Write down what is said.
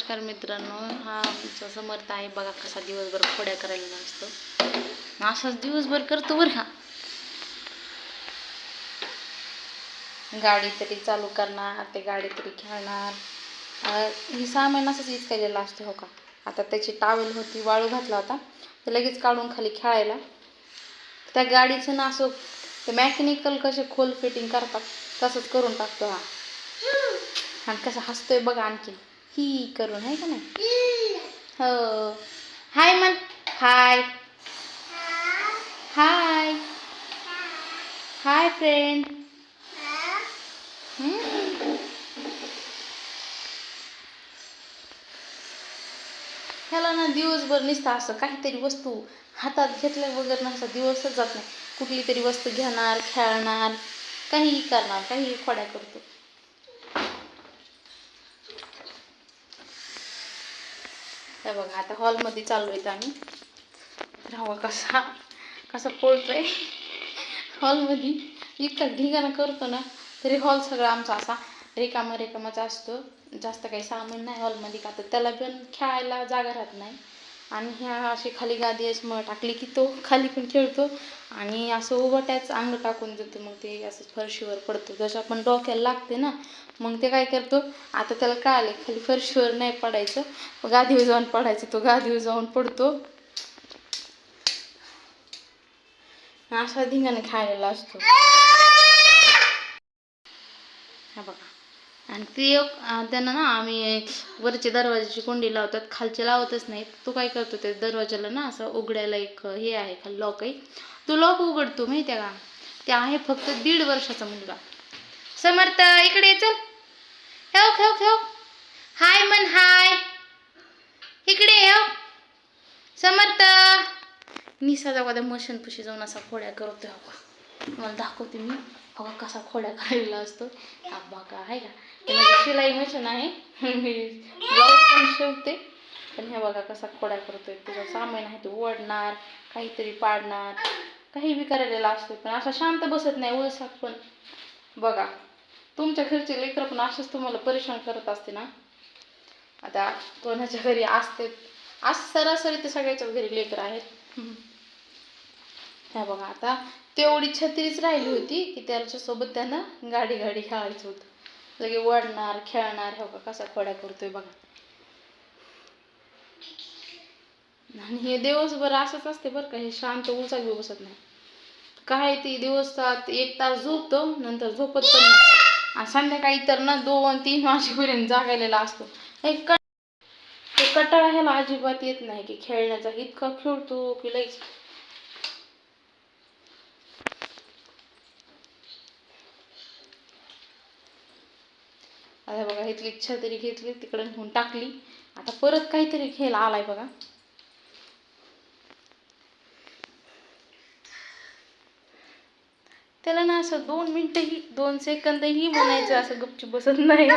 नमस्कार मित्रांनो, हा आमचा समर्थ आहे. बघा कसा दिवसभर खोड्या करायला असतो. असाच दिवसभर करतो बरं का. गाडी तरी चालू करणार, ते गाडी तरी खेळणार. ही 6 महिना असंच इचकायलेला असतो हो का. आता त्याची टावेल होती, वाळू घातला होता, तर लगेच काढून खाली खेळायला. त्या गाडीचं ना असं ते मॅकॅनिकल कसे खोल फिटिंग करतात तसंच करून टाकतो हा. आणि कसं हसतोय बघा आणखी ही करून, आहे का नाही. हो, हाय मन, हाय हाय हाय फ्रेंड. ह्याला ना दिवसभर नुसतं असं काहीतरी वस्तू हातात घेतल्या वगैरे असं दिवसच जात नाही. कुठली तरी वस्तू घेणार, खेळणार, काहीही करणार, काहीही खोड्या करतो. हे बघा आता हॉलमध्ये चाललो आहेत आम्ही. राहा कसा कसा पळतोय हॉलमध्ये. इतका ढिगाणा करतो ना, तरी हॉल सगळा आमचा असा रिकामाचा असतो. जास्त काही सामान नाही हॉलमध्ये, का तर त्याला पण खेळायला जागा राहत नाही. आणि ह्या अशी खाली गादी अशी मग टाकली की तो खाली पण खेळतो आणि असं उभं त्याच अंग टाकून देतो. मग ते असं फरशीवर पडतो. जसं आपण डोक्याला लागते ना, मग ते काय करतो, आता त्याला कळाले खाली फरशीवर नाही पडायचं, गादीवर जाऊन पडायचं. तो गादीवर जाऊन पडतो. असा धिंगाणे खायला असतो. हा बघा. आणि ती त्यांना ना आम्ही वरची दरवाजाची कुंडी लावतात, खालचे लावतच नाही. तो काय करतो, ते दरवाजाला ना असं उघडायला एक हे आहे, खाली लॉक आहे. तो लॉक उघडतो माहिती आहे का. ते आहे फक्त 1.5 वर्षाचा मुलगा. समर्थ इकडे चल, खेळ खेळ खेळ. हाय मन, हाय इकडे येऊ. समर्थ निसा जाऊ त्या मशीन पशी जाऊन असा खोड्या करतोय. हो, मला दाखवते मी. बघा कसा खोड्या करायला असतो. हा बघा, आहे का. माझी शिलाई मशीन आहे, मी ब्लाऊज पण शिवते. पण हे बघा कसा खोड्या करतोय. तुझा सामान आहे, तो ओढणार, काहीतरी पाडणार, काही बी करायला असतो. पण असा शांत बसत नाही उलसाक पण. बघा तुमच्या घरचे लेकरं पण असेच तुम्हाला परेशान करत असते ना. आता कोणाच्या घरी असते, आज सरासरी ते सगळ्याच्याच घरी लेकरं आहेत. ह्या बघा आता तेवढी छत्रीच राहिली होती की त्याच्यासोबत त्यानं गाडी खेळायचं होतं. लगे वडणार, खेळणार. हो का कसा खोड्या करतोय बघा. आणि हे दिवसभर असंच असते बरं का. हे शांत उलचा घेऊ बसत नाही. काय ती दिवसात 1 तास झोपतो, नंतर झोपत पण नाही. आणि संध्याकाळी तर ना 2-3 वाजेपर्यंत जागायलेला असतो. एक कटाळा ह्याला अजिबात येत नाही की खेळण्याचा. इतका खेळतो की लईच. आता बघा इथली छत्री घेतली, तिकडे नेऊन टाकली. आता परत काहीतरी खेळ आलाय बघा. त्याला ना असं 2 मिनिटंही 2 सेकंदही म्हणायचं असं गपचूप बसत नाही.